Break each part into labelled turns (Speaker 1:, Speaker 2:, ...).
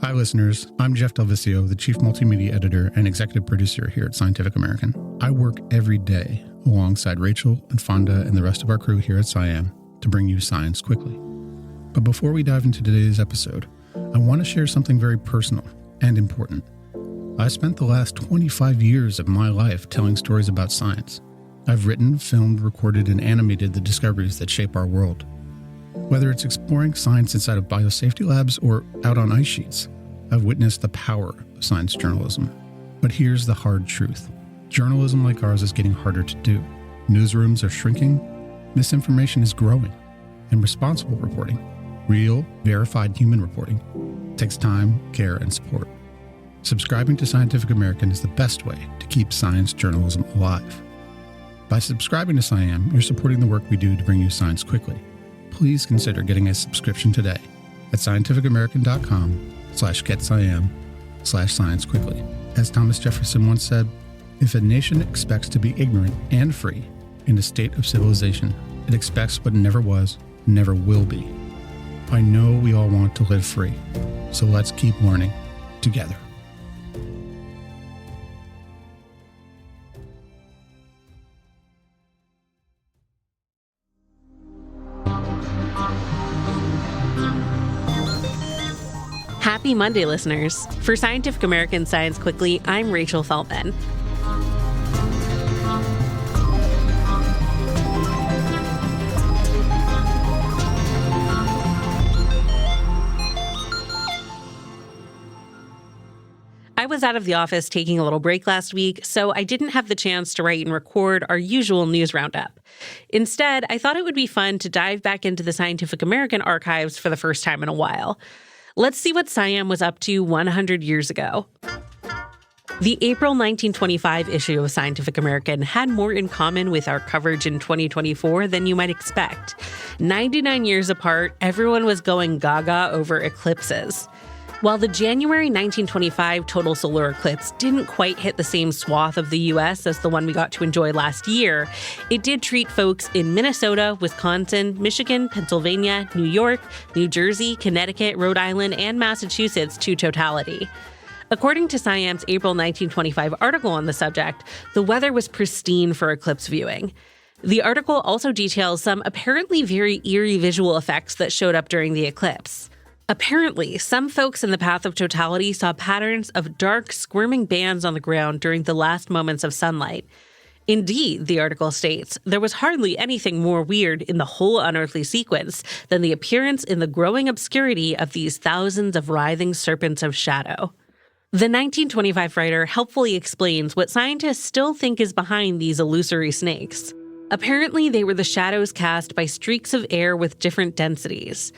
Speaker 1: Hi, listeners. I'm Jeff Delvicio, the Chief Multimedia Editor and Executive Producer here at Scientific American. I work every day alongside Rachel and Fonda and the rest of our crew here at SciAm to bring you science quickly. But before we dive into today's episode, I want to share something very personal and important. I spent the last 25 years of my life telling stories about science. I've written, filmed, recorded, and animated the discoveries that shape our world. Whether it's exploring science inside of biosafety labs or out on ice sheets, I've witnessed the power of science journalism. But here's the hard truth. Journalism like ours is getting harder to do. Newsrooms are shrinking, misinformation is growing, and responsible reporting, real, verified human reporting, takes time, care, and support. Subscribing to Scientific American is the best way to keep science journalism alive. By subscribing to SciAm, you're supporting the work we do to bring you science quickly. Please consider getting a subscription today at scientificamerican.com/getsciam/science quickly. As Thomas Jefferson once said, if a nation expects to be ignorant and free in a state of civilization, it expects what never was, never will be. I know we all want to live free, so let's keep learning together.
Speaker 2: Happy Monday, listeners. For Scientific American Science Quickly, I'm Rachel Feltman. I was out of the office taking a little break last week, so I didn't have the chance to write and record our usual news roundup. Instead, I thought it would be fun to dive back into the Scientific American archives for the first time in a while. Let's see what SciAm was up to 100 years ago. The April 1925 issue of Scientific American had more in common with our coverage in 2024 than you might expect. 99 years apart, everyone was going gaga over eclipses. While the January 1925 total solar eclipse didn't quite hit the same swath of the U.S. as the one we got to enjoy last year, it did treat folks in Minnesota, Wisconsin, Michigan, Pennsylvania, New York, New Jersey, Connecticut, Rhode Island, and Massachusetts to totality. According to SciAm's April 1925 article on the subject, the weather was pristine for eclipse viewing. The article also details some apparently very eerie visual effects that showed up during the eclipse. Apparently, some folks in the path of totality saw patterns of dark, squirming bands on the ground during the last moments of sunlight. Indeed, the article states, there was hardly anything more weird in the whole unearthly sequence than the appearance in the growing obscurity of these thousands of writhing serpents of shadow. The 1925 writer helpfully explains what scientists still think is behind these illusory snakes. Apparently, they were the shadows cast by streaks of air with different densities.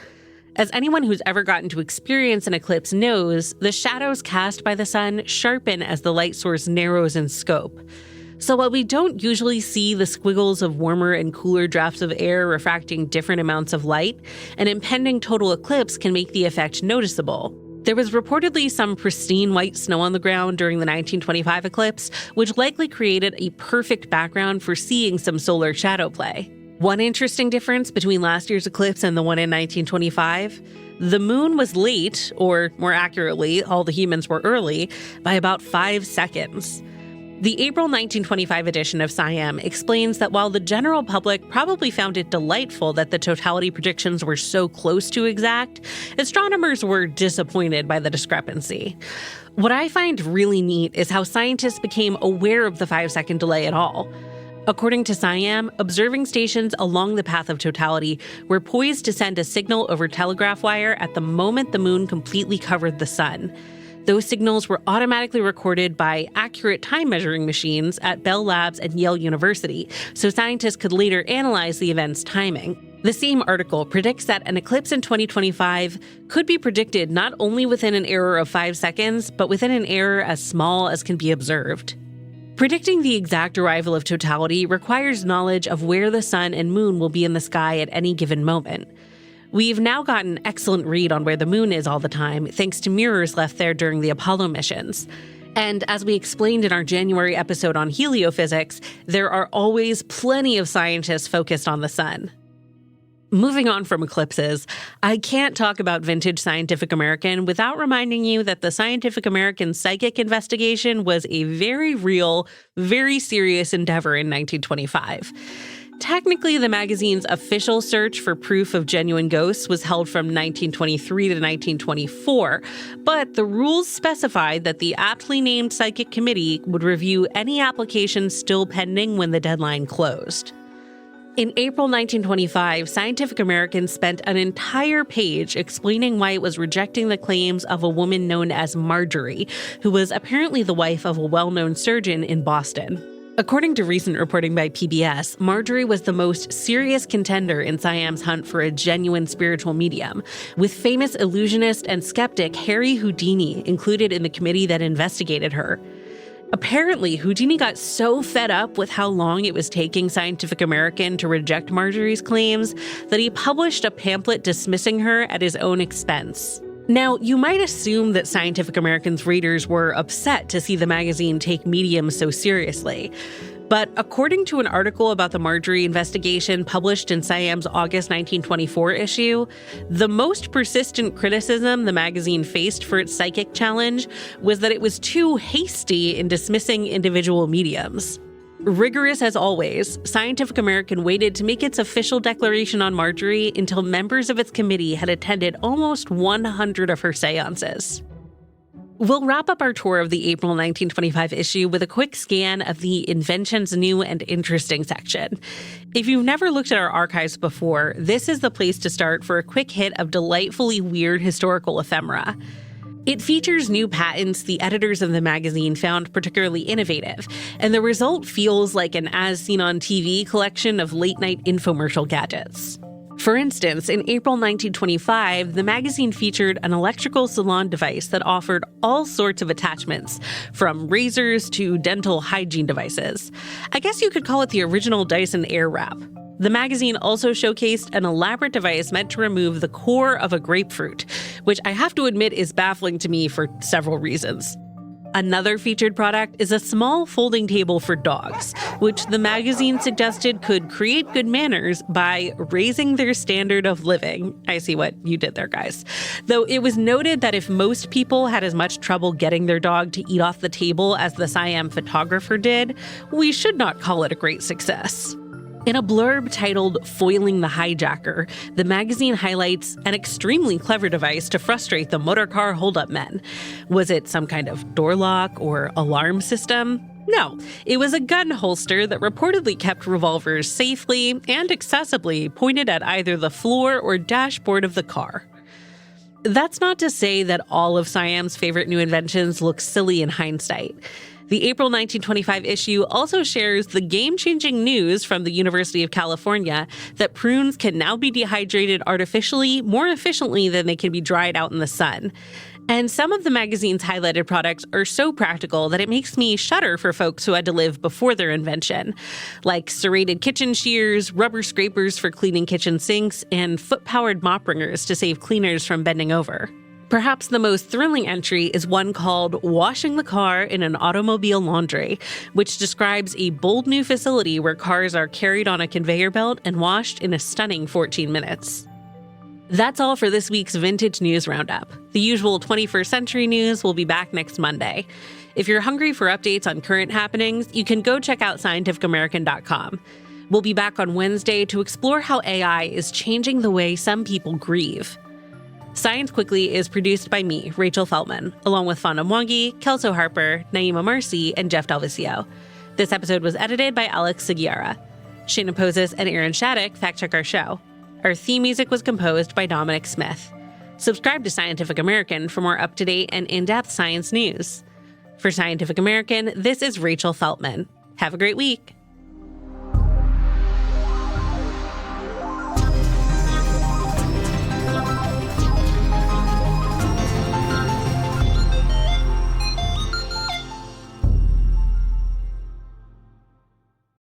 Speaker 2: As anyone who's ever gotten to experience an eclipse knows, the shadows cast by the sun sharpen as the light source narrows in scope. So while we don't usually see the squiggles of warmer and cooler drafts of air refracting different amounts of light, an impending total eclipse can make the effect noticeable. There was reportedly some pristine white snow on the ground during the 1925 eclipse, which likely created a perfect background for seeing some solar shadow play. One interesting difference between last year's eclipse and the one in 1925, the moon was late, or more accurately, all the humans were early, by about 5 seconds. The April 1925 edition of SciAm explains that while the general public probably found it delightful that the totality predictions were so close to exact, astronomers were disappointed by the discrepancy. What I find really neat is how scientists became aware of the 5-second delay at all. According to SciAm, observing stations along the path of totality were poised to send a signal over telegraph wire at the moment the moon completely covered the sun. Those signals were automatically recorded by accurate time-measuring machines at Bell Labs and Yale University, so scientists could later analyze the event's timing. The same article predicts that an eclipse in 2025 could be predicted not only within an error of 5 seconds, but within an error as small as can be observed. Predicting the exact arrival of totality requires knowledge of where the sun and moon will be in the sky at any given moment. We've now got an excellent read on where the moon is all the time, thanks to mirrors left there during the Apollo missions. And as we explained in our January episode on heliophysics, there are always plenty of scientists focused on the sun. Moving on from Eclipses, I can't talk about vintage Scientific American without reminding you that the Scientific American psychic investigation was a very real, very serious endeavor in 1925. Technically, the magazine's official search for proof of genuine ghosts was held from 1923 to 1924, but the rules specified that the aptly named Psychic Committee would review any applications still pending when the deadline closed. In April 1925, Scientific American spent an entire page explaining why it was rejecting the claims of a woman known as Marjorie, who was apparently the wife of a well-known surgeon in Boston. According to recent reporting by PBS, Marjorie was the most serious contender in Siam's hunt for a genuine spiritual medium, with famous illusionist and skeptic Harry Houdini included in the committee that investigated her. Apparently, Houdini got so fed up with how long it was taking Scientific American to reject Marjorie's claims that he published a pamphlet dismissing her at his own expense. Now, you might assume that Scientific American's readers were upset to see the magazine take mediums so seriously. But according to an article about the Marjorie investigation published in Siam's August 1924 issue, the most persistent criticism the magazine faced for its psychic challenge was that it was too hasty in dismissing individual mediums. Rigorous as always, Scientific American waited to make its official declaration on Marjorie until members of its committee had attended almost 100 of her seances. We'll wrap up our tour of the April 1925 issue with a quick scan of the Inventions new and interesting section. If you've never looked at our archives before, this is the place to start for a quick hit of delightfully weird historical ephemera. It features new patents the editors of the magazine found particularly innovative, and the result feels like an as-seen-on-TV collection of late-night infomercial gadgets. For instance, in April 1925, the magazine featured an electrical salon device that offered all sorts of attachments, from razors to dental hygiene devices. I guess you could call it the original Dyson Airwrap. The magazine also showcased an elaborate device meant to remove the core of a grapefruit, which I have to admit is baffling to me for several reasons. Another featured product is a small folding table for dogs, which the magazine suggested could create good manners by raising their standard of living. I see what you did there, guys. Though it was noted that if most people had as much trouble getting their dog to eat off the table as the Siam photographer did, we should not call it a great success. In a blurb titled "Foiling the Hijacker," the magazine highlights an extremely clever device to frustrate the motorcar holdup men. Was it some kind of door lock or alarm system? No, it was a gun holster that reportedly kept revolvers safely and accessibly pointed at either the floor or dashboard of the car. That's not to say that all of Siam's favorite new inventions look silly in hindsight. The April 1925 issue also shares the game-changing news from the University of California that prunes can now be dehydrated artificially more efficiently than they can be dried out in the sun. And some of the magazine's highlighted products are so practical that it makes me shudder for folks who had to live before their invention, like serrated kitchen shears, rubber scrapers for cleaning kitchen sinks, and foot-powered mop wringers to save cleaners from bending over. Perhaps the most thrilling entry is one called "Washing the Car in an Automobile Laundry," which describes a bold new facility where cars are carried on a conveyor belt and washed in a stunning 14 minutes. That's all for this week's Vintage News Roundup. The usual 21st Century News will be back next Monday. If you're hungry for updates on current happenings, you can go check out scientificamerican.com. We'll be back on Wednesday to explore how AI is changing the way some people grieve. Science Quickly is produced by me, Rachel Feltman, along with Fonda Mwangi, Kelso Harper, Naima Marcy, and Jeff Delvisio. This episode was edited by Alex Seguiara. Shayna Pozis and Aaron Shattuck fact-check our show. Our theme music was composed by Dominic Smith. Subscribe to Scientific American for more up-to-date and in-depth science news. For Scientific American, this is Rachel Feltman. Have a great week.